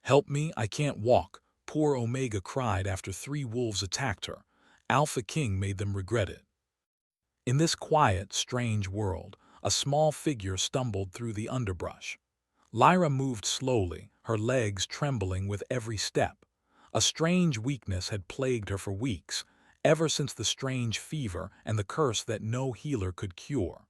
"Help me, I can't walk," poor Omega cried after 3 wolves attacked her. Alpha King made them regret it. In this quiet, strange world, a small figure stumbled through the underbrush. Lyra moved slowly, her legs trembling with every step. A strange weakness had plagued her for weeks, ever since the strange fever and the curse that no healer could cure.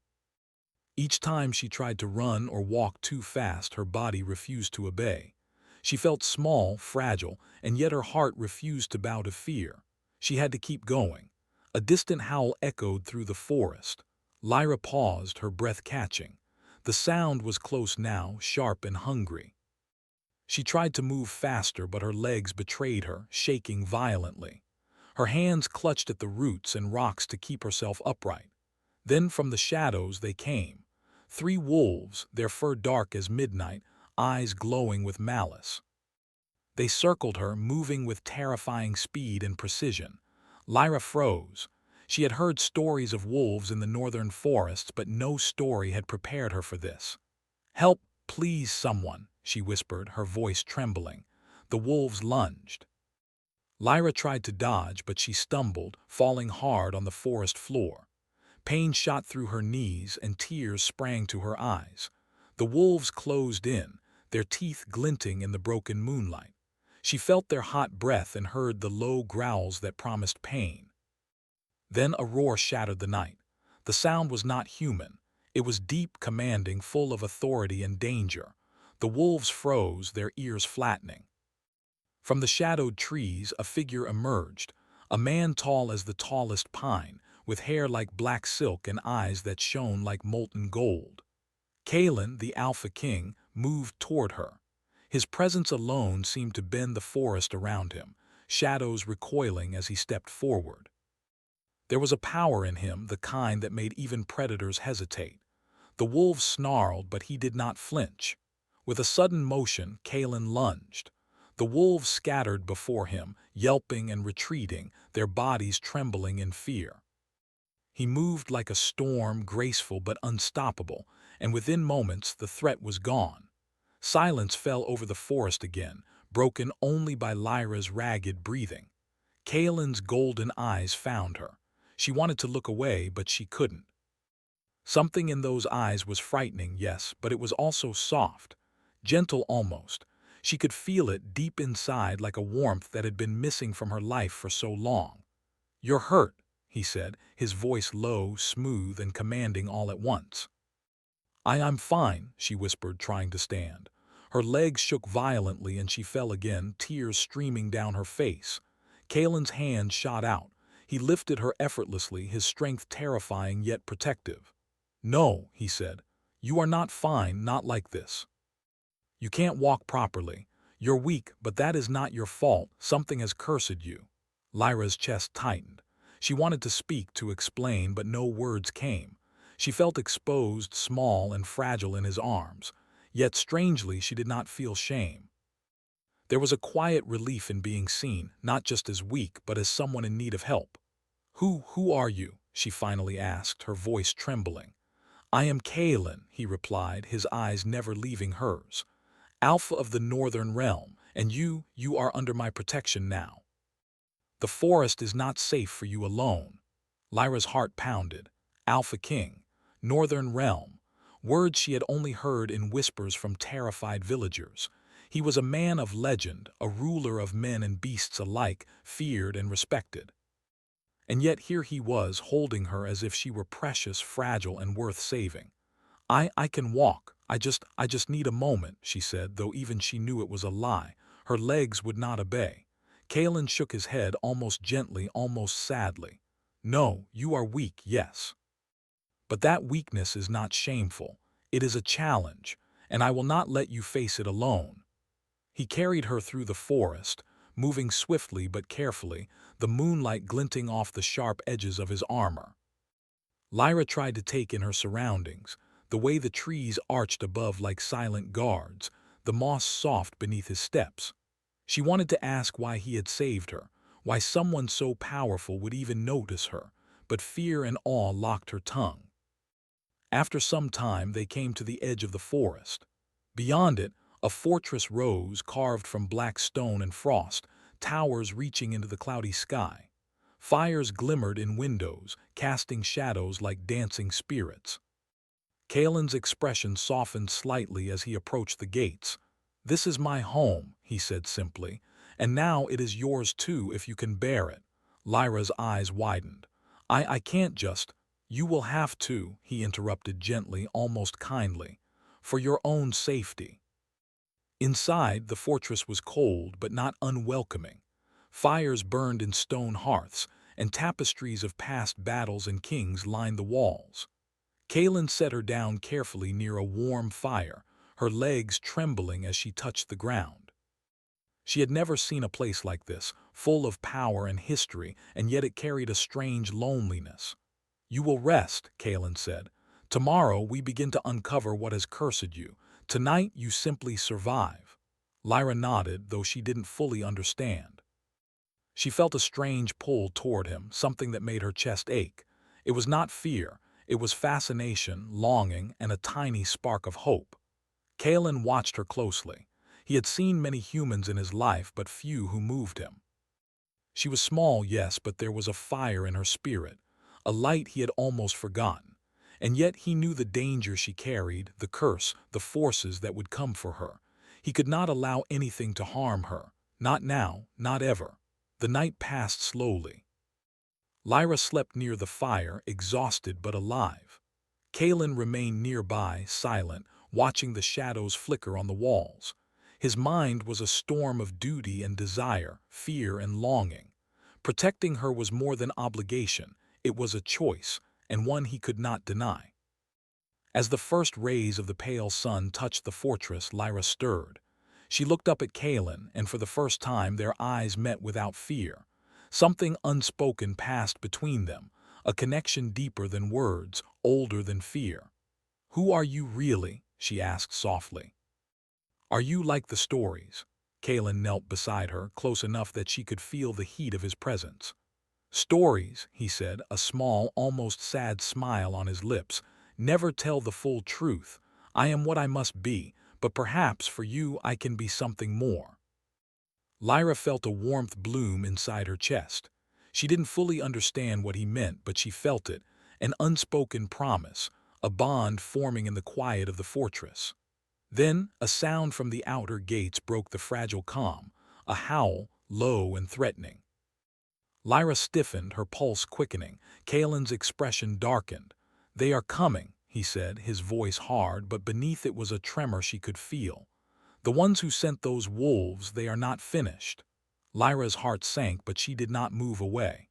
Each time she tried to run or walk too fast, her body refused to obey. She felt small, fragile, and yet her heart refused to bow to fear. She had to keep going. A distant howl echoed through the forest. Lyra paused, her breath catching. The sound was close now, sharp and hungry. She tried to move faster, but her legs betrayed her, shaking violently. Her hands clutched at the roots and rocks to keep herself upright. Then from the shadows they came. 3 wolves, their fur dark as midnight, eyes glowing with malice. They circled her, moving with terrifying speed and precision. Lyra froze. She had heard stories of wolves in the northern forests, but no story had prepared her for this. "Help, please, someone," she whispered, her voice trembling. The wolves lunged. Lyra tried to dodge, but she stumbled, falling hard on the forest floor. Pain shot through her knees and tears sprang to her eyes. The wolves closed in, their teeth glinting in the broken moonlight. She felt their hot breath and heard the low growls that promised pain. Then a roar shattered the night. The sound was not human. It was deep, commanding, full of authority and danger. The wolves froze, their ears flattening. From the shadowed trees, a figure emerged, a man tall as the tallest pine, with hair like black silk and eyes that shone like molten gold. Kalen, the Alpha King, moved toward her. His presence alone seemed to bend the forest around him, shadows recoiling as he stepped forward. There was a power in him, the kind that made even predators hesitate. The wolves snarled, but he did not flinch. With a sudden motion, Kalen lunged. The wolves scattered before him, yelping and retreating, their bodies trembling in fear. He moved like a storm, graceful but unstoppable, and within moments the threat was gone. Silence fell over the forest again, broken only by Lyra's ragged breathing. Kalen's golden eyes found her. She wanted to look away, but she couldn't. Something in those eyes was frightening, yes, but it was also soft, gentle almost. She could feel it deep inside, like a warmth that had been missing from her life for so long. "You're hurt," he said, his voice low, smooth, and commanding all at once. I'm fine," she whispered, trying to stand. Her legs shook violently and she fell again, tears streaming down her face. Kalen's hand shot out. He lifted her effortlessly, his strength terrifying yet protective. "No," he said, "you are not fine, not like this. You can't walk properly. You're weak, but that is not your fault. Something has cursed you." Lyra's chest tightened. She wanted to speak, to explain, but no words came. She felt exposed, small, and fragile in his arms. Yet strangely, she did not feel shame. There was a quiet relief in being seen, not just as weak, but as someone in need of help. Who are you?" she finally asked, her voice trembling. "I am Kalen," he replied, his eyes never leaving hers. "Alpha of the Northern Realm, and you are under my protection now. The forest is not safe for you alone." Lyra's heart pounded. Alpha King, Northern Realm, words she had only heard in whispers from terrified villagers. He was a man of legend, a ruler of men and beasts alike, feared and respected. And yet here he was, holding her as if she were precious, fragile, and worth saving. I can walk. I just need a moment," she said, though even she knew it was a lie. Her legs would not obey. Kalen shook his head, almost gently, almost sadly. "No, you are weak, yes. But that weakness is not shameful. It is a challenge, and I will not let you face it alone." He carried her through the forest, moving swiftly but carefully, the moonlight glinting off the sharp edges of his armor. Lyra tried to take in her surroundings, the way the trees arched above like silent guards, the moss soft beneath his steps. She wanted to ask why he had saved her, why someone so powerful would even notice her, but fear and awe locked her tongue. After some time they came to the edge of the forest. Beyond it, A fortress rose, carved from black stone and frost, towers reaching into the cloudy sky. Fires glimmered in windows, casting shadows like dancing spirits. Kalen's expression softened slightly as he approached the gates. "This is my home," he said simply, "and now it is yours too if you can bear it." Lyra's eyes widened. I can't just—" "You will have to," he interrupted gently, almost kindly, "for your own safety." Inside, the fortress was cold but not unwelcoming. Fires burned in stone hearths, and tapestries of past battles and kings lined the walls. Kalen set her down carefully near a warm fire, her legs trembling as she touched the ground. She had never seen a place like this, full of power and history, and yet it carried a strange loneliness. "You will rest," Kalen said. "Tomorrow we begin to uncover what has cursed you. Tonight you simply survive." Lyra nodded, though she didn't fully understand. She felt a strange pull toward him, something that made her chest ache. It was not fear, it was fascination, longing, and a tiny spark of hope. Kalen watched her closely. He had seen many humans in his life, but few who moved him. She was small, yes, but there was a fire in her spirit, a light he had almost forgotten. And yet he knew the danger she carried, the curse, the forces that would come for her. He could not allow anything to harm her. Not now, not ever. The night passed slowly. Lyra slept near the fire, exhausted but alive. Kalen remained nearby, silent, watching the shadows flicker on the walls. His mind was a storm of duty and desire, fear and longing. Protecting her was more than obligation, it was a choice, and one he could not deny. As the first rays of the pale sun touched the fortress, Lyra stirred. She looked up at Kalen, and for the first time their eyes met without fear. Something unspoken passed between them, a connection deeper than words, older than fear. "Who are you really?" she asked softly. "Are you like the stories?" Kalen knelt beside her, close enough that she could feel the heat of his presence. "Stories," he said, a small, almost sad smile on his lips, "never tell the full truth. I am what I must be, but perhaps for you I can be something more." Lyra felt a warmth bloom inside her chest. She didn't fully understand what he meant, but she felt it, an unspoken promise, a bond forming in the quiet of the fortress. Then a sound from the outer gates broke the fragile calm, a howl, low and threatening. Lyra stiffened, her pulse quickening. Kalen's expression darkened. "They are coming," he said, his voice hard, but beneath it was a tremor she could feel. "The ones who sent those wolves, they are not finished." Lyra's heart sank, but she did not move away.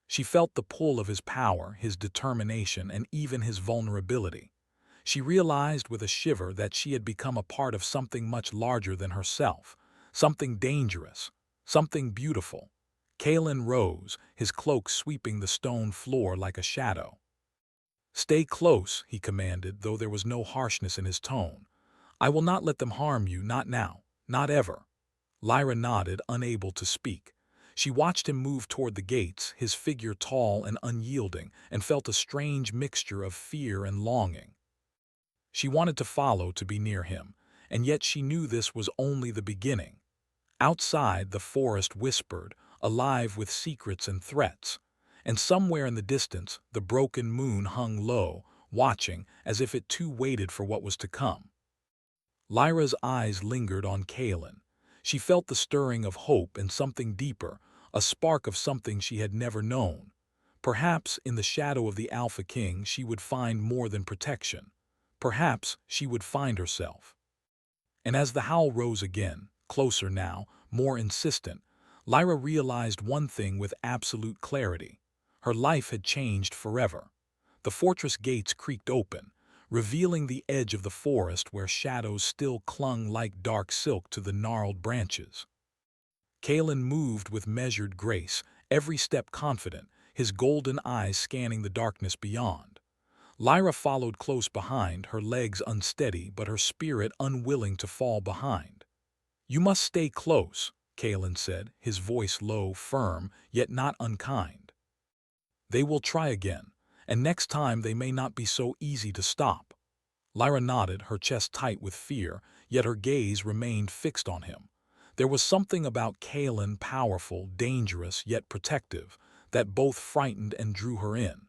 She felt the pull of his power, his determination, and even his vulnerability. She realized with a shiver that she had become a part of something much larger than herself, something dangerous, something beautiful. Kalen rose, his cloak sweeping the stone floor like a shadow. "Stay close," he commanded, though there was no harshness in his tone. "I will not let them harm you, not now, not ever." Lyra nodded, unable to speak. She watched him move toward the gates, his figure tall and unyielding, and felt a strange mixture of fear and longing. She wanted to follow, to be near him, and yet she knew this was only the beginning. Outside, the forest whispered, alive with secrets and threats, and somewhere in the distance, the broken moon hung low, watching as if it too waited for what was to come. Lyra's eyes lingered on Kalen. She felt the stirring of hope and something deeper, a spark of something she had never known. Perhaps in the shadow of the Alpha King she would find more than protection. Perhaps she would find herself. And as the howl rose again, closer now, more insistent, Lyra realized one thing with absolute clarity. Her life had changed forever. The fortress gates creaked open, revealing the edge of the forest where shadows still clung like dark silk to the gnarled branches. Kalen moved with measured grace, every step confident, his golden eyes scanning the darkness beyond. Lyra followed close behind, her legs unsteady but her spirit unwilling to fall behind. "You must stay close," Kalen said, his voice low, firm, yet not unkind. "They will try again, and next time they may not be so easy to stop." Lyra nodded, her chest tight with fear, yet her gaze remained fixed on him. There was something about Kaelin powerful, dangerous, yet protective, that both frightened and drew her in.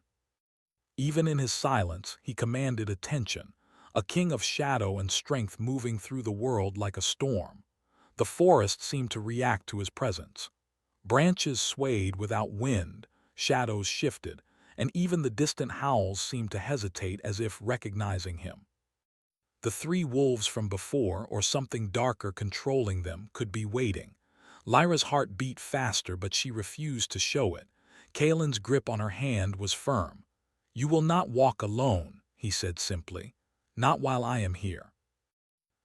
Even in his silence, he commanded attention, a king of shadow and strength moving through the world like a storm. The forest seemed to react to his presence. Branches swayed without wind, shadows shifted, and even the distant howls seemed to hesitate as if recognizing him. The three wolves from before, or something darker controlling them, could be waiting. Lyra's heart beat faster, but she refused to show it. Kaelin's grip on her hand was firm. "You will not walk alone," he said simply. "Not while I am here."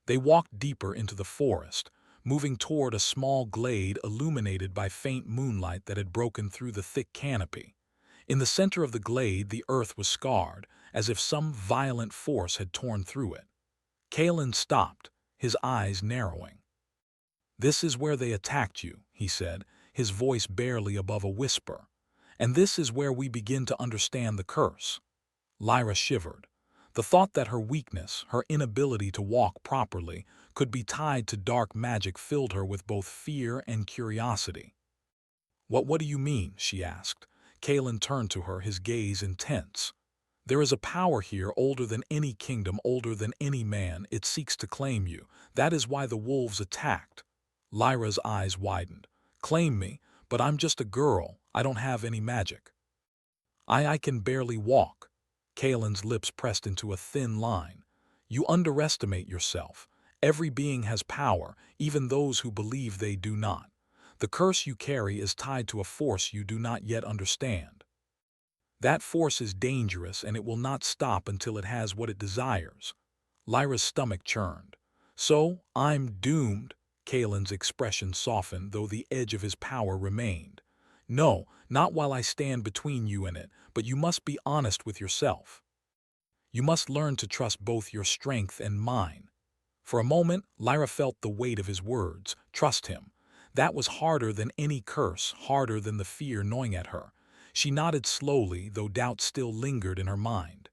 They walked deeper into the forest, moving toward a small glade illuminated by faint moonlight that had broken through the thick canopy. In the center of the glade, the earth was scarred, as if some violent force had torn through it. Kaelin stopped, his eyes narrowing. "This is where they attacked you," he said, his voice barely above a whisper. "And this is where we begin to understand the curse." Lyra shivered. The thought that her weakness, her inability to walk properly, could be tied to dark magic filled her with both fear and curiosity. What do you mean?" she asked. Kaelin turned to her, his gaze intense. "There is a power here older than any kingdom, older than any man. It seeks to claim you. That is why the wolves attacked." Lyra's eyes widened. "Claim me? But I'm just a girl. I don't have any magic." I can barely walk." Kaelin's lips pressed into a thin line. "You underestimate yourself. Every being has power, even those who believe they do not. The curse you carry is tied to a force you do not yet understand. That force is dangerous, and it will not stop until it has what it desires." Lyra's stomach churned. "So, I'm doomed?" Kaelin's expression softened, though the edge of his power remained. "No, not while I stand between you and it, but you must be honest with yourself. You must learn to trust both your strength and mine." For a moment, Lyra felt the weight of his words. Trust him. That was harder than any curse, harder than the fear gnawing at her. She nodded slowly, though doubt still lingered in her mind.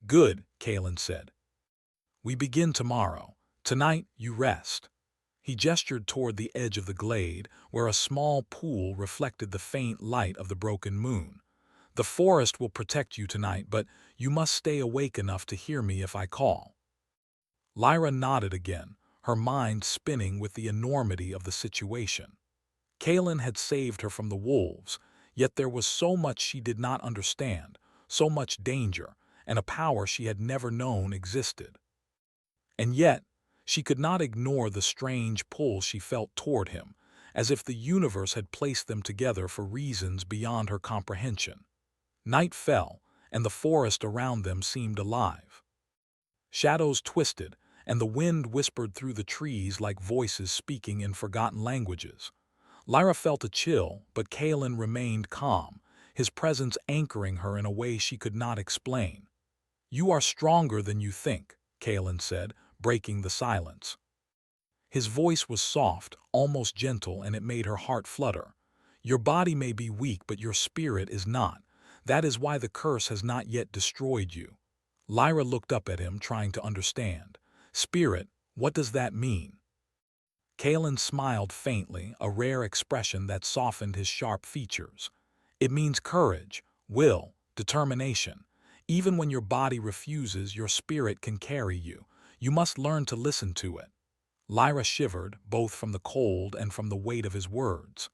"Good," Kaelin said. "We begin tomorrow. Tonight, you rest." He gestured toward the edge of the glade, where a small pool reflected the faint light of the broken moon. "The forest will protect you tonight, but you must stay awake enough to hear me if I call." Lyra nodded again, her mind spinning with the enormity of the situation. Kaelin had saved her from the wolves, yet there was so much she did not understand, so much danger, and a power she had never known existed. And yet, she could not ignore the strange pull she felt toward him, as if the universe had placed them together for reasons beyond her comprehension. Night fell, and the forest around them seemed alive. Shadows twisted, and the wind whispered through the trees like voices speaking in forgotten languages. Lyra felt a chill, but Kaelin remained calm, his presence anchoring her in a way she could not explain. "You are stronger than you think," Kaelin said, breaking the silence. His voice was soft, almost gentle, and it made her heart flutter. "Your body may be weak, but your spirit is not. That is why the curse has not yet destroyed you." Lyra looked up at him, trying to understand. "Spirit, what does that mean?" Kaelin smiled faintly, a rare expression that softened his sharp features. "It means courage, will, determination. Even when your body refuses, your spirit can carry you. You must learn to listen to it." Lyra shivered, both from the cold and from the weight of his words.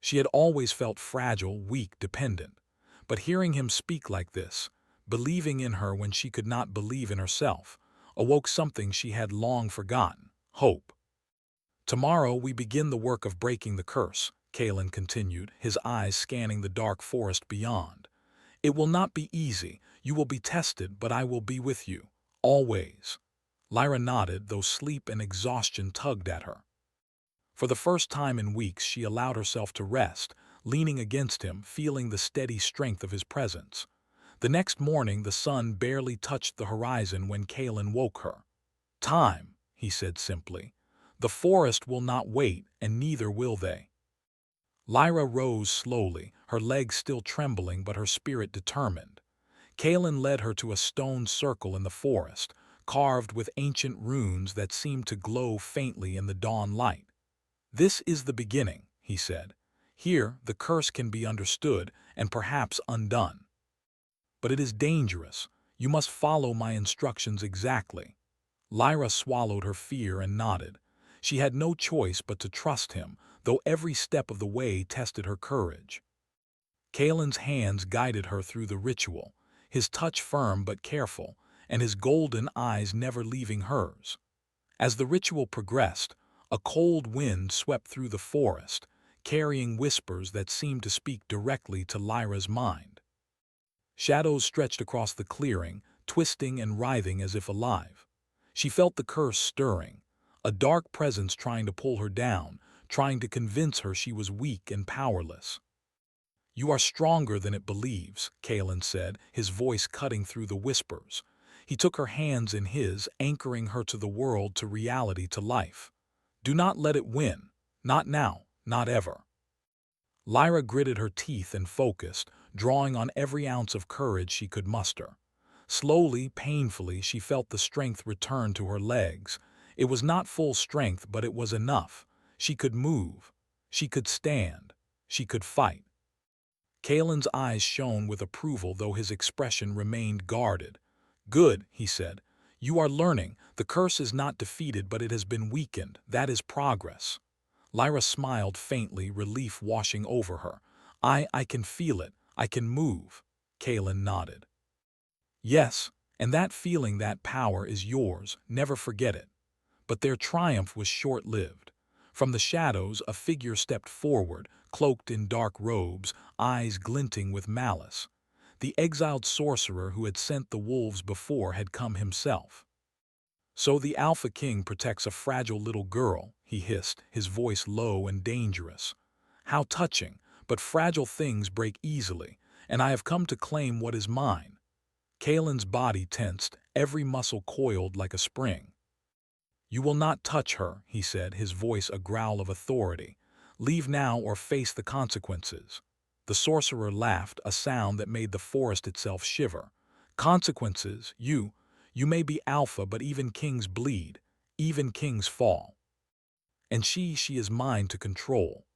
She had always felt fragile, weak, dependent. But hearing him speak like this, believing in her when she could not believe in herself, awoke something she had long forgotten: hope. "Tomorrow we begin the work of breaking the curse," Kaelin continued, his eyes scanning the dark forest beyond. "It will not be easy, you will be tested, but I will be with you, always." Lyra nodded, though sleep and exhaustion tugged at her. For the first time in weeks, she allowed herself to rest, leaning against him, feeling the steady strength of his presence. The next morning, the sun barely touched the horizon when Kaelin woke her. "Time," he said simply. "The forest will not wait, and neither will they." Lyra rose slowly, her legs still trembling but her spirit determined. Kaelin led her to a stone circle in the forest, carved with ancient runes that seemed to glow faintly in the dawn light. "This is the beginning," he said. "Here the curse can be understood and perhaps undone. But it is dangerous. You must follow my instructions exactly." Lyra swallowed her fear and nodded. She had no choice but to trust him, though every step of the way tested her courage. Kalen's hands guided her through the ritual, his touch firm but careful, and his golden eyes never leaving hers. As the ritual progressed, a cold wind swept through the forest, carrying whispers that seemed to speak directly to Lyra's mind. Shadows stretched across the clearing, twisting and writhing as if alive. She felt the curse stirring, a dark presence trying to pull her down, trying to convince her she was weak and powerless. "You are stronger than it believes," Kalen said, his voice cutting through the whispers. He took her hands in his, anchoring her to the world, to reality, to life. "Do not let it win. Not now, not ever." Lyra gritted her teeth and focused, drawing on every ounce of courage she could muster. Slowly, painfully, she felt the strength return to her legs. It was not full strength, but it was enough. She could move. She could stand. She could fight. Kalen's eyes shone with approval, though his expression remained guarded. "Good," he said. "You are learning. The curse is not defeated, but it has been weakened. That is progress." Lyra smiled faintly, relief washing over her. I can feel it. I can move." Kalen nodded. "Yes, and that feeling, that power is yours. Never forget it." But their triumph was short-lived. From the shadows, a figure stepped forward, cloaked in dark robes, eyes glinting with malice. The exiled sorcerer who had sent the wolves before had come himself. "So the Alpha King protects a fragile little girl," he hissed, his voice low and dangerous. "How touching, but fragile things break easily, and I have come to claim what is mine." Kalen's body tensed, every muscle coiled like a spring. "You will not touch her," he said, his voice a growl of authority. "Leave now or face the consequences." The sorcerer laughed, a sound that made the forest itself shiver. "Consequences? You may be Alpha, but even kings bleed. Even kings fall. And she is mine to control."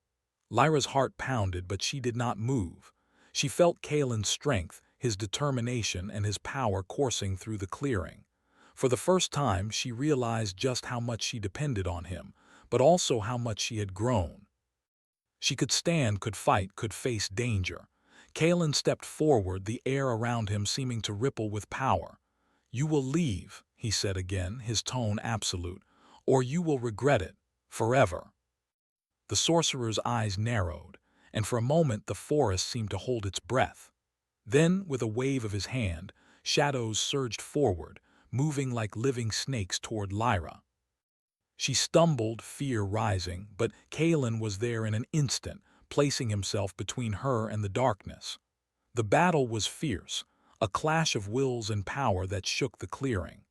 Lyra's heart pounded, but she did not move. She felt Kalen's strength, his determination, and his power coursing through the clearing. For the first time, she realized just how much she depended on him, but also how much she had grown. She could stand, could fight, could face danger. Kalen stepped forward, the air around him seeming to ripple with power. "You will leave," he said again, his tone absolute, "or you will regret it, forever." The sorcerer's eyes narrowed, and for a moment the forest seemed to hold its breath. Then, with a wave of his hand, shadows surged forward, moving like living snakes toward Lyra. She stumbled, fear rising, but Kalen was there in an instant, placing himself between her and the darkness. The battle was fierce, a clash of wills and power that shook the clearing.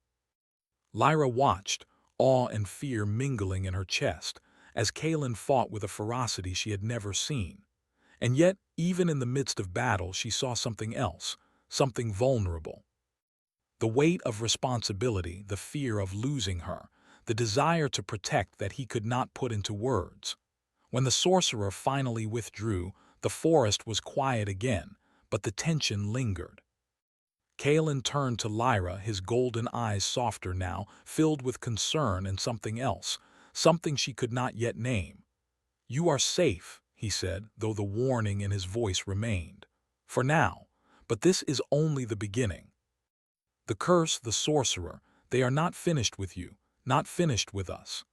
Lyra watched, awe and fear mingling in her chest, as Kalen fought with a ferocity she had never seen. And yet, even in the midst of battle, she saw something else, something vulnerable. The weight of responsibility, the fear of losing her, the desire to protect that he could not put into words. When the sorcerer finally withdrew, the forest was quiet again, but the tension lingered. Kalen turned to Lyra, his golden eyes softer now, filled with concern and something else, something she could not yet name. "You are safe," he said, though the warning in his voice remained. "For now, but this is only the beginning. The curse, the sorcerer, they are not finished with you, not finished with us."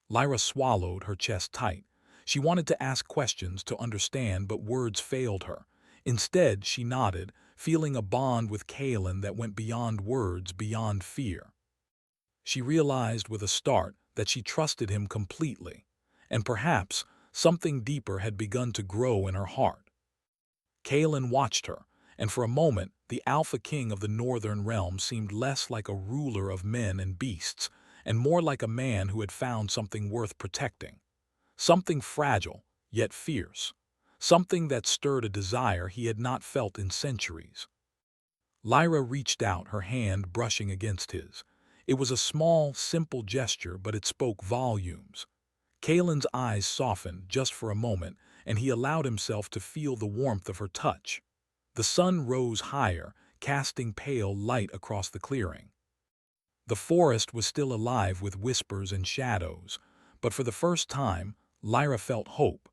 Lyra swallowed, her chest tight. She wanted to ask questions, to understand, but words failed her. Instead, she nodded, feeling a bond with Kalen that went beyond words, beyond fear. She realized with a start that she trusted him completely, and perhaps something deeper had begun to grow in her heart. Kalen watched her, and for a moment the Alpha King of the Northern Realm seemed less like a ruler of men and beasts, and more like a man who had found something worth protecting. Something fragile, yet fierce. Something that stirred a desire he had not felt in centuries. Lyra reached out, her hand brushing against his. It was a small, simple gesture, but it spoke volumes. Kalen's eyes softened just for a moment, and he allowed himself to feel the warmth of her touch. The sun rose higher, casting pale light across the clearing. The forest was still alive with whispers and shadows, but for the first time, Lyra felt hope.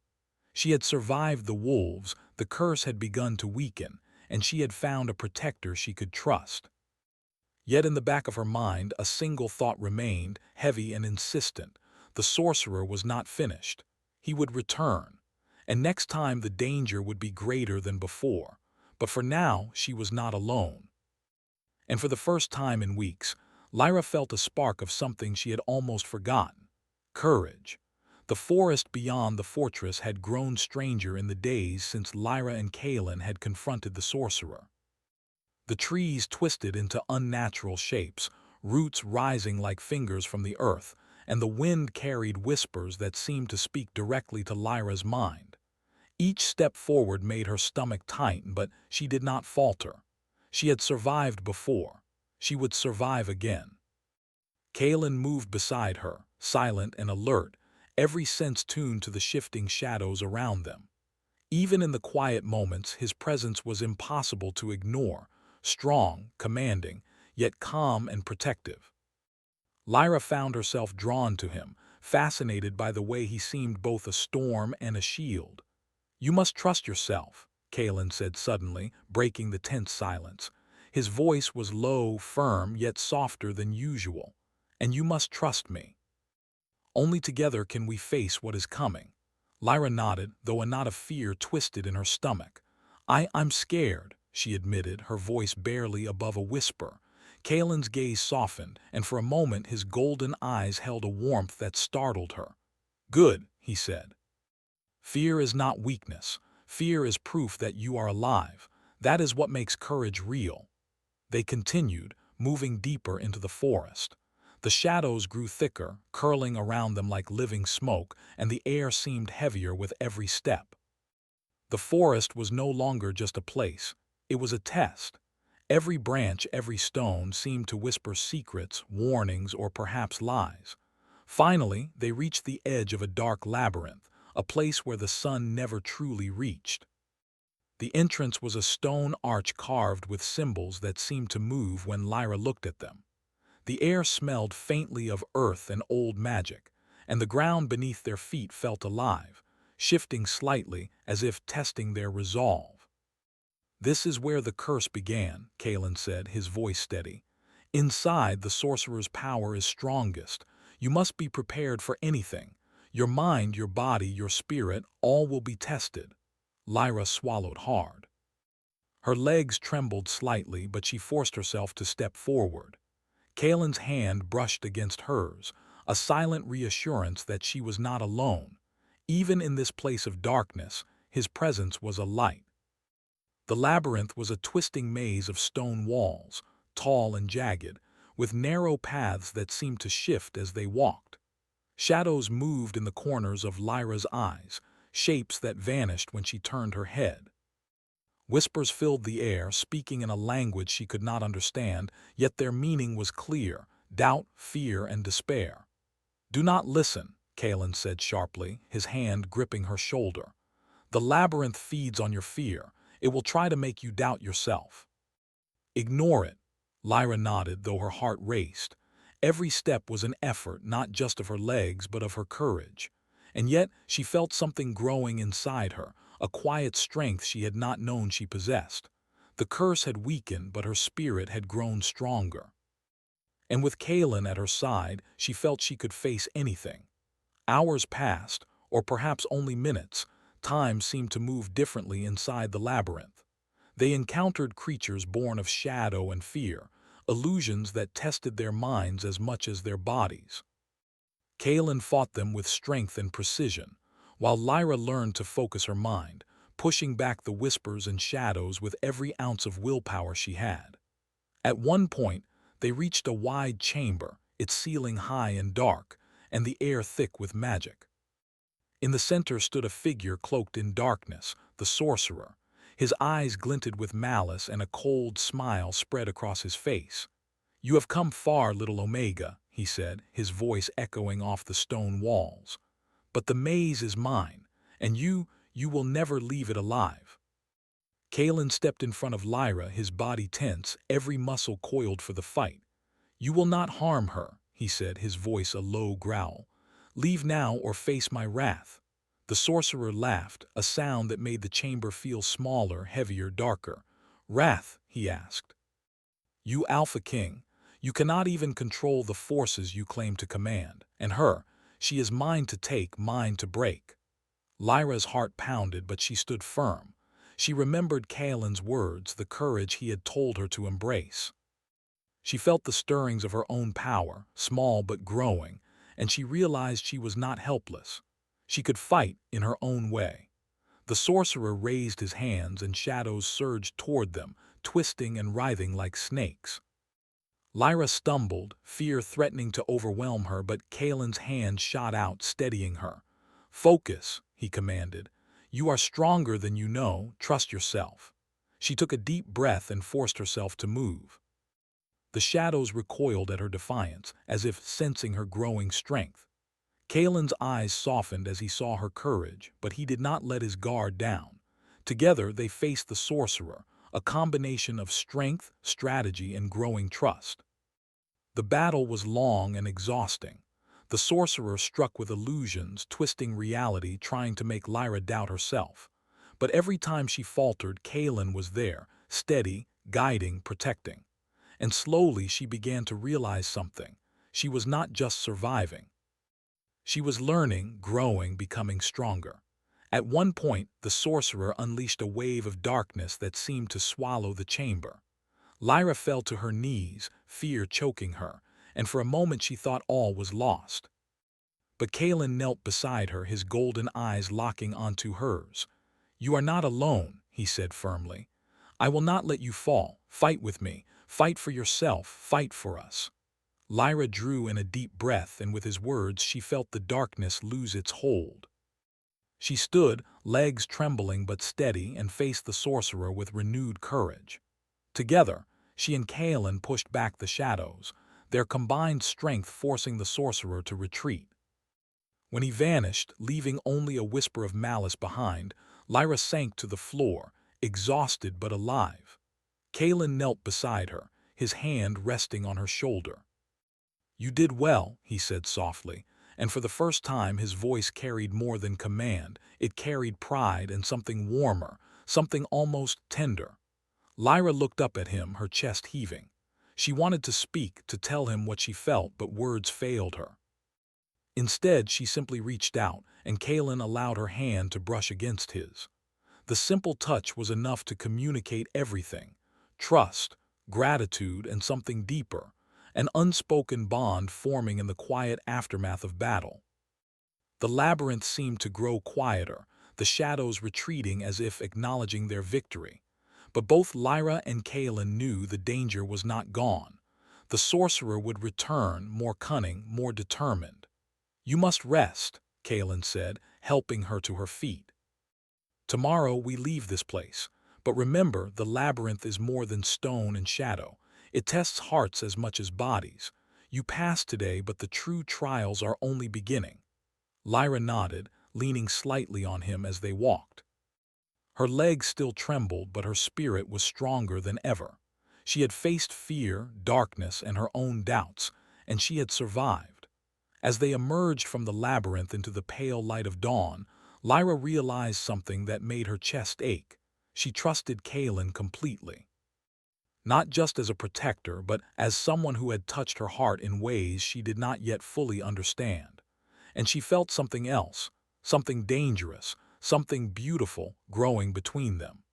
She had survived the wolves, the curse had begun to weaken, and she had found a protector she could trust. Yet in the back of her mind, a single thought remained, heavy and insistent. The sorcerer was not finished. He would return, and next time the danger would be greater than before. But for now, she was not alone. And for the first time in weeks, Lyra felt a spark of something she had almost forgotten: courage. The forest beyond the fortress had grown stranger in the days since Lyra and Kalen had confronted the sorcerer. The trees twisted into unnatural shapes, roots rising like fingers from the earth, and the wind carried whispers that seemed to speak directly to Lyra's mind. Each step forward made her stomach tighten, but she did not falter. She had survived before. She would survive again. Kalen moved beside her, silent and alert, every sense tuned to the shifting shadows around them. Even in the quiet moments, his presence was impossible to ignore, strong, commanding, yet calm and protective. Lyra found herself drawn to him, fascinated by the way he seemed both a storm and a shield. "You must trust yourself," Kalen said suddenly, breaking the tense silence. His voice was low, firm, yet softer than usual. "And you must trust me. Only together can we face what is coming." Lyra nodded, though a knot of fear twisted in her stomach. I'm scared," she admitted, her voice barely above a whisper. Kalen's gaze softened, and for a moment his golden eyes held a warmth that startled her. "Good," he said. "Fear is not weakness. Fear is proof that you are alive. That is what makes courage real." They continued, moving deeper into the forest. The shadows grew thicker, curling around them like living smoke, and the air seemed heavier with every step. The forest was no longer just a place. It was a test. Every branch, every stone seemed to whisper secrets, warnings, or perhaps lies. Finally, they reached the edge of a dark labyrinth, a place where the sun never truly reached. The entrance was a stone arch carved with symbols that seemed to move when Lyra looked at them. The air smelled faintly of earth and old magic, and the ground beneath their feet felt alive, shifting slightly as if testing their resolve. "This is where the curse began," Kalen said, his voice steady. "Inside, the sorcerer's power is strongest. You must be prepared for anything. Your mind, your body, your spirit, all will be tested." Lyra swallowed hard. Her legs trembled slightly, but she forced herself to step forward. Kalen's hand brushed against hers, a silent reassurance that she was not alone. Even in this place of darkness, his presence was a light. The labyrinth was a twisting maze of stone walls, tall and jagged, with narrow paths that seemed to shift as they walked. Shadows moved in the corners of Lyra's eyes, shapes that vanished when she turned her head. Whispers filled the air, speaking in a language she could not understand, yet their meaning was clear: doubt, fear, and despair. "Do not listen," Kalen said sharply, his hand gripping her shoulder. "The labyrinth feeds on your fear. It will try to make you doubt yourself." "Ignore it." Lyra nodded, though her heart raced. Every step was an effort, not just of her legs, but of her courage. And yet she felt something growing inside her, a quiet strength she had not known she possessed. The curse had weakened, but her spirit had grown stronger. And with Kalen at her side, she felt she could face anything. Hours passed, or perhaps only minutes. Time seemed to move differently inside the labyrinth. They encountered creatures born of shadow and fear, illusions that tested their minds as much as their bodies. Kalen fought them with strength and precision, while Lyra learned to focus her mind, pushing back the whispers and shadows with every ounce of willpower she had. At one point, they reached a wide chamber, its ceiling high and dark, and the air thick with magic. In the center stood a figure cloaked in darkness, the sorcerer. His eyes glinted with malice, and a cold smile spread across his face. "You have come far, little Omega," he said, his voice echoing off the stone walls. "But the maze is mine, and you will never leave it alive." Kalen stepped in front of Lyra, his body tense, every muscle coiled for the fight. "You will not harm her," he said, his voice a low growl. "Leave now or face my wrath." The sorcerer laughed, a sound that made the chamber feel smaller, heavier, darker. "Wrath?" he asked. "You Alpha King, you cannot even control the forces you claim to command. And her, she is mine to take, mine to break." Lyra's heart pounded, but she stood firm. She remembered Kaelin's words, the courage he had told her to embrace. She felt the stirrings of her own power, small but growing, and she realized she was not helpless. She could fight in her own way. The sorcerer raised his hands and shadows surged toward them, twisting and writhing like snakes. Lyra stumbled, fear threatening to overwhelm her, but Kaelin's hand shot out, steadying her. "Focus," he commanded. "You are stronger than you know, trust yourself." She took a deep breath and forced herself to move. The shadows recoiled at her defiance, as if sensing her growing strength. Kaelin's eyes softened as he saw her courage, but he did not let his guard down. Together they faced the sorcerer, a combination of strength, strategy, and growing trust. The battle was long and exhausting. The sorcerer struck with illusions, twisting reality, trying to make Lyra doubt herself. But every time she faltered, Kaelin was there, steady, guiding, protecting. And slowly she began to realize something. She was not just surviving. She was learning, growing, becoming stronger. At one point, the sorcerer unleashed a wave of darkness that seemed to swallow the chamber. Lyra fell to her knees, fear choking her, and for a moment she thought all was lost. But Kaelin knelt beside her, his golden eyes locking onto hers. "You are not alone," he said firmly. "I will not let you fall. Fight with me. Fight for yourself. Fight for us." Lyra drew in a deep breath, and with his words she felt the darkness lose its hold. She stood, legs trembling but steady, and faced the sorcerer with renewed courage. Together, she and Kaelin pushed back the shadows, their combined strength forcing the sorcerer to retreat. When he vanished, leaving only a whisper of malice behind, Lyra sank to the floor, exhausted but alive. Kaelin knelt beside her, his hand resting on her shoulder. "You did well," he said softly, and for the first time his voice carried more than command. It carried pride and something warmer, something almost tender. Lyra looked up at him, her chest heaving. She wanted to speak, to tell him what she felt, but words failed her. Instead, she simply reached out, and Kaelin allowed her hand to brush against his. The simple touch was enough to communicate everything: trust, gratitude, and something deeper, an unspoken bond forming in the quiet aftermath of battle. The labyrinth seemed to grow quieter, the shadows retreating as if acknowledging their victory. But both Lyra and Kaelin knew the danger was not gone. The sorcerer would return, more cunning, more determined. "You must rest," Kaelin said, helping her to her feet. "Tomorrow we leave this place. But remember, the labyrinth is more than stone and shadow. It tests hearts as much as bodies. You passed today, but the true trials are only beginning." Lyra nodded, leaning slightly on him as they walked. Her legs still trembled, but her spirit was stronger than ever. She had faced fear, darkness, and her own doubts, and she had survived. As they emerged from the labyrinth into the pale light of dawn, Lyra realized something that made her chest ache. She trusted Kaelin completely. Not just as a protector, but as someone who had touched her heart in ways she did not yet fully understand. And she felt something else, something dangerous, something beautiful growing between them.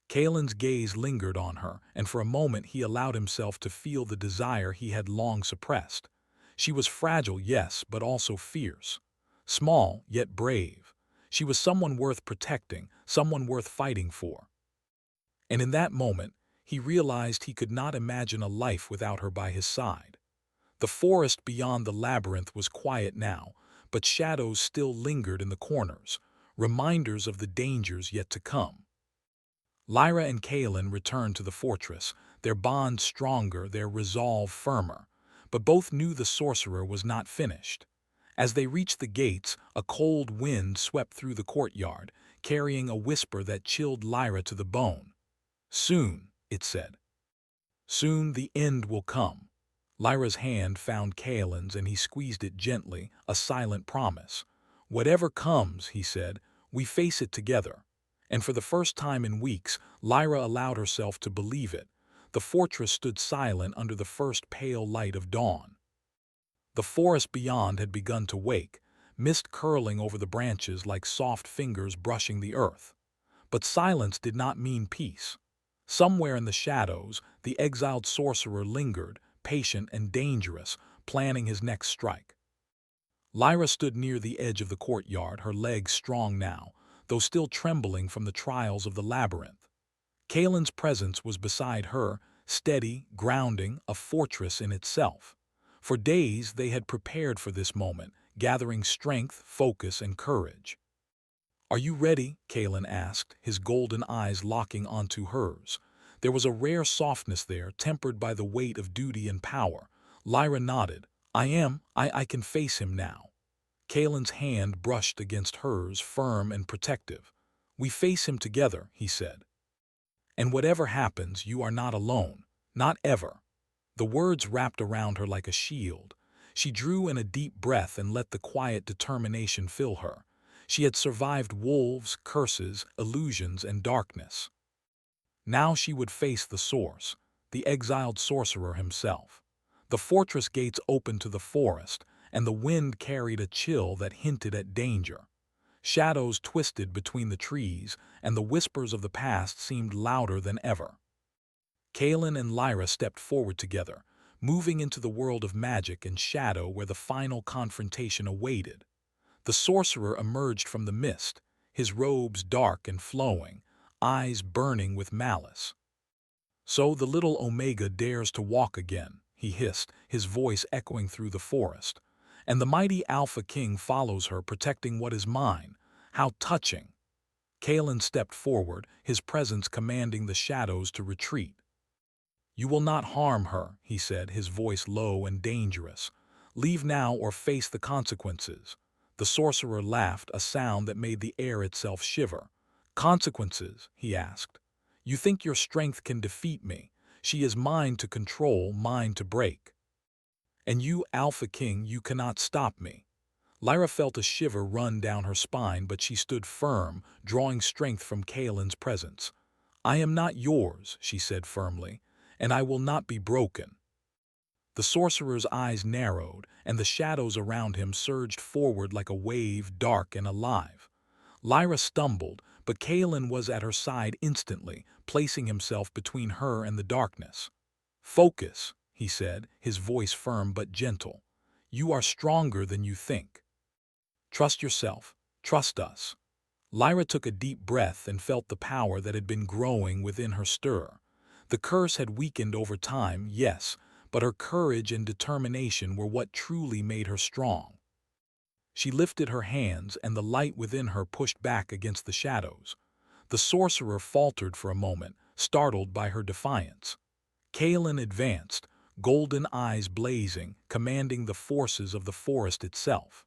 Kaelin's gaze lingered on her, and for a moment he allowed himself to feel the desire he had long suppressed. She was fragile, yes, but also fierce. Small, yet brave. She was someone worth protecting, someone worth fighting for. And in that moment, he realized he could not imagine a life without her by his side. The forest beyond the labyrinth was quiet now, but shadows still lingered in the corners, reminders of the dangers yet to come. Lyra and Kaelin returned to the fortress, their bond stronger, their resolve firmer. But both knew the sorcerer was not finished. As they reached the gates, a cold wind swept through the courtyard, carrying a whisper that chilled Lyra to the bone. "Soon," it said. "Soon the end will come." Lyra's hand found Kaelin's and he squeezed it gently, a silent promise. "Whatever comes," he said, "we face it together." And for the first time in weeks, Lyra allowed herself to believe it. The fortress stood silent under the first pale light of dawn. The forest beyond had begun to wake, mist curling over the branches like soft fingers brushing the earth. But silence did not mean peace. Somewhere in the shadows, the exiled sorcerer lingered, patient and dangerous, planning his next strike. Lyra stood near the edge of the courtyard, her legs strong now, though still trembling from the trials of the labyrinth. Kaelin's presence was beside her, steady, grounding, a fortress in itself. For days they had prepared for this moment, gathering strength, focus, and courage. "Are you ready?" Kaelin asked, his golden eyes locking onto hers. There was a rare softness there, tempered by the weight of duty and power. Lyra nodded. "I am. I can face him now." Kaelin's hand brushed against hers, firm and protective. "We face him together," he said. "And whatever happens, you are not alone. Not ever." The words wrapped around her like a shield. She drew in a deep breath and let the quiet determination fill her. She had survived wolves, curses, illusions, and darkness. Now she would face the source, the exiled sorcerer himself. The fortress gates opened to the forest, and the wind carried a chill that hinted at danger. Shadows twisted between the trees, and the whispers of the past seemed louder than ever. Kaelin and Lyra stepped forward together, moving into the world of magic and shadow where the final confrontation awaited. The sorcerer emerged from the mist, his robes dark and flowing, eyes burning with malice. "So the little Omega dares to walk again," he hissed, his voice echoing through the forest. "And the mighty Alpha King follows her, protecting what is mine. How touching!" Kaelin stepped forward, his presence commanding the shadows to retreat. "You will not harm her," he said, his voice low and dangerous. "Leave now or face the consequences." The sorcerer laughed, a sound that made the air itself shiver. "Consequences?" he asked. "You think your strength can defeat me? She is mine to control, mine to break. And you, Alpha King, you cannot stop me." Lyra felt a shiver run down her spine, but she stood firm, drawing strength from Kaelin's presence. "I am not yours," she said firmly, "and I will not be broken." The sorcerer's eyes narrowed, and the shadows around him surged forward like a wave, dark and alive. Lyra stumbled, but Kaelin was at her side instantly, placing himself between her and the darkness. "Focus," he said, his voice firm but gentle. "You are stronger than you think. Trust yourself. Trust us." Lyra took a deep breath and felt the power that had been growing within her stir. The curse had weakened over time, yes, but her courage and determination were what truly made her strong. She lifted her hands, and the light within her pushed back against the shadows. The sorcerer faltered for a moment, startled by her defiance. Kaelin advanced, golden eyes blazing, commanding the forces of the forest itself.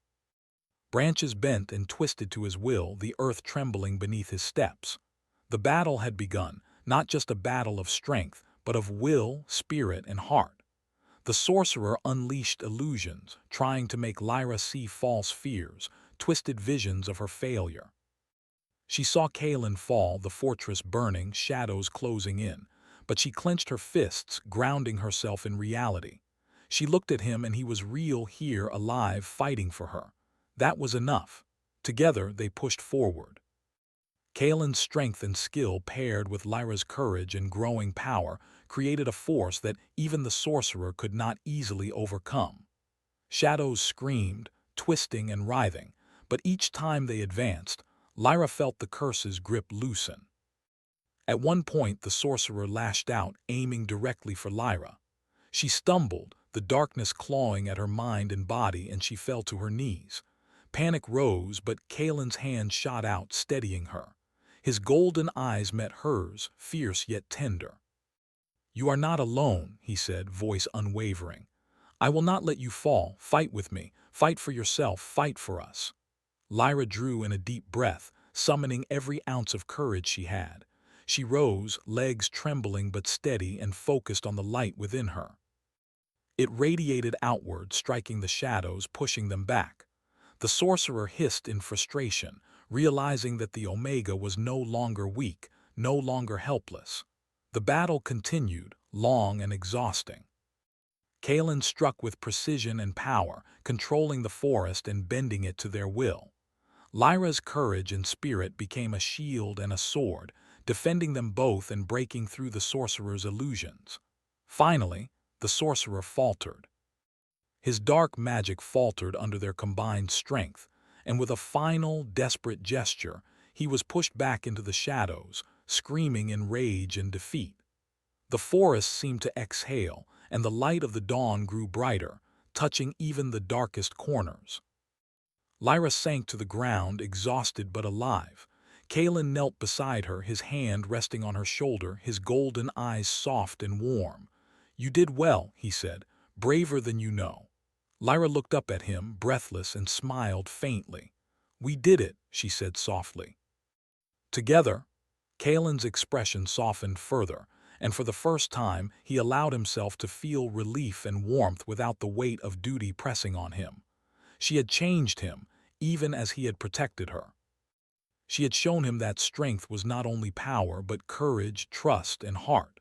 Branches bent and twisted to his will, the earth trembling beneath his steps. The battle had begun, not just a battle of strength, but of will, spirit, and heart. The sorcerer unleashed illusions, trying to make Lyra see false fears, twisted visions of her failure. She saw Kaelin fall, the fortress burning, shadows closing in, but she clenched her fists, grounding herself in reality. She looked at him, and he was real here, alive, fighting for her. That was enough. Together they pushed forward. Kaelin's strength and skill, paired with Lyra's courage and growing power, created a force that even the sorcerer could not easily overcome. Shadows screamed, twisting and writhing, but each time they advanced, Lyra felt the curse's grip loosen. At one point, the sorcerer lashed out, aiming directly for Lyra. She stumbled, the darkness clawing at her mind and body, and she fell to her knees. Panic rose, but Kaelin's hand shot out, steadying her. His golden eyes met hers, fierce yet tender. "You are not alone," he said, voice unwavering. "I will not let you fall. Fight with me. Fight for yourself. Fight for us." Lyra drew in a deep breath, summoning every ounce of courage she had. She rose, legs trembling but steady, and focused on the light within her. It radiated outward, striking the shadows, pushing them back. The sorcerer hissed in frustration, realizing that the Omega was no longer weak, no longer helpless. The battle continued, long and exhausting. Kalen struck with precision and power, controlling the forest and bending it to their will. Lyra's courage and spirit became a shield and a sword, defending them both and breaking through the sorcerer's illusions. Finally, the sorcerer faltered. His dark magic faltered under their combined strength, and with a final, desperate gesture, he was pushed back into the shadows, screaming in rage and defeat. The forest seemed to exhale, and the light of the dawn grew brighter, touching even the darkest corners. Lyra sank to the ground, exhausted but alive. Kalen knelt beside her, his hand resting on her shoulder, his golden eyes soft and warm. "You did well," he said, "braver than you know." Lyra looked up at him, breathless, and smiled faintly. "We did it," she said softly. Together, Kalen's expression softened further, and for the first time he allowed himself to feel relief and warmth without the weight of duty pressing on him. She had changed him, even as he had protected her. She had shown him that strength was not only power but courage, trust, and heart.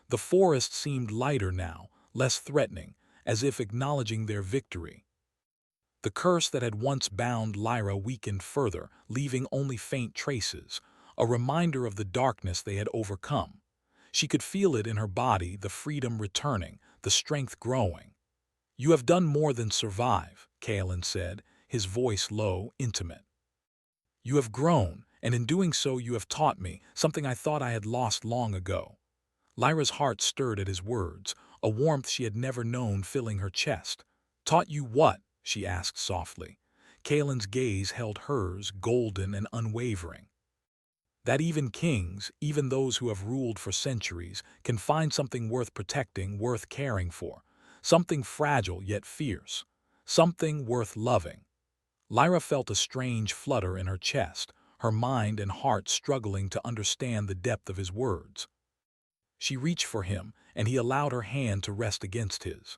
The forest seemed lighter now, less threatening, as if acknowledging their victory. The curse that had once bound Lyra weakened further, leaving only faint traces, a reminder of the darkness they had overcome. She could feel it in her body, the freedom returning, the strength growing. "You have done more than survive," Kalen said, his voice low, intimate. "You have grown, and in doing so you have taught me something I thought I had lost long ago." Lyra's heart stirred at his words, a warmth she had never known filling her chest. "Taught you what?" she asked softly. Kalen's gaze held hers, golden and unwavering. "That even kings, even those who have ruled for centuries, can find something worth protecting, worth caring for. Something fragile yet fierce. Something worth loving." Lyra felt a strange flutter in her chest, her mind and heart struggling to understand the depth of his words. She reached for him, and he allowed her hand to rest against his.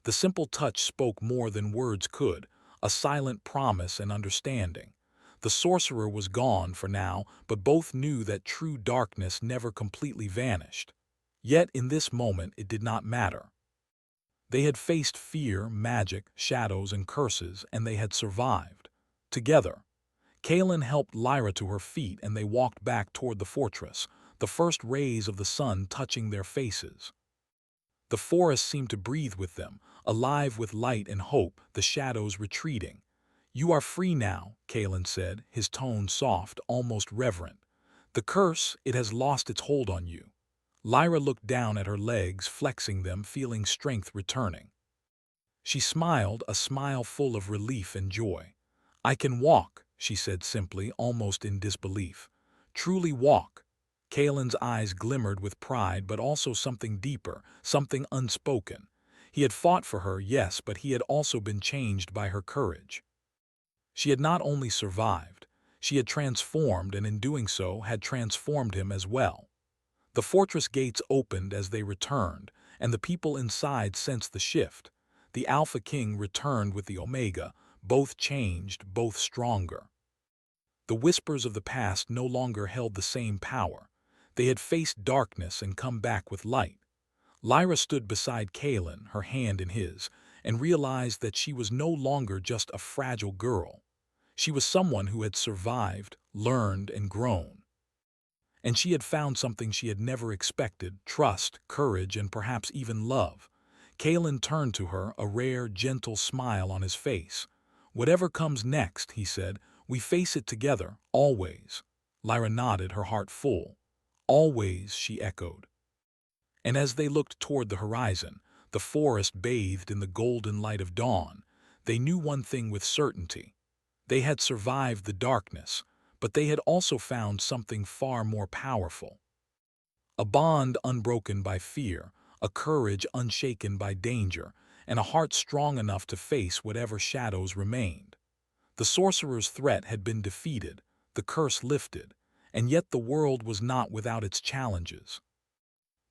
The simple touch spoke more than words could, a silent promise and understanding. The sorcerer was gone for now, but both knew that true darkness never completely vanished. Yet in this moment it did not matter. They had faced fear, magic, shadows, and curses, and they had survived. Together, Kalen helped Lyra to her feet and they walked back toward the fortress, the first rays of the sun touching their faces. The forest seemed to breathe with them, alive with light and hope, the shadows retreating. "You are free now," Kalen said, his tone soft, almost reverent. "The curse, it has lost its hold on you." Lyra looked down at her legs, flexing them, feeling strength returning. She smiled, a smile full of relief and joy. "I can walk," she said simply, almost in disbelief. "Truly walk." Kalen's eyes glimmered with pride, but also something deeper, something unspoken. He had fought for her, yes, but he had also been changed by her courage. She had not only survived, she had transformed, and in doing so had transformed him as well. The fortress gates opened as they returned, and the people inside sensed the shift. The Alpha King returned with the Omega, both changed, both stronger. The whispers of the past no longer held the same power. They had faced darkness and come back with light. Lyra stood beside Kalen, her hand in his, and realized that she was no longer just a fragile girl. She was someone who had survived, learned, and grown. And she had found something she had never expected: trust, courage, and perhaps even love. Kalen turned to her, a rare, gentle smile on his face. "Whatever comes next," he said, "we face it together, always." Lyra nodded, her heart full. "Always," she echoed. And as they looked toward the horizon, the forest bathed in the golden light of dawn, they knew one thing with certainty. They had survived the darkness, but they had also found something far more powerful. A bond unbroken by fear, a courage unshaken by danger, and a heart strong enough to face whatever shadows remained. The sorcerer's threat had been defeated, the curse lifted, and yet the world was not without its challenges.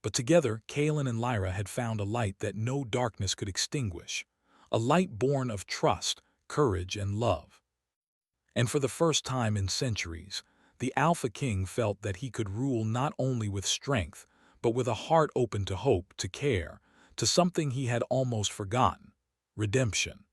But together, Kalen and Lyra had found a light that no darkness could extinguish, a light born of trust, courage, and love. And for the first time in centuries, the Alpha King felt that he could rule not only with strength, but with a heart open to hope, to care, to something he had almost forgotten: redemption.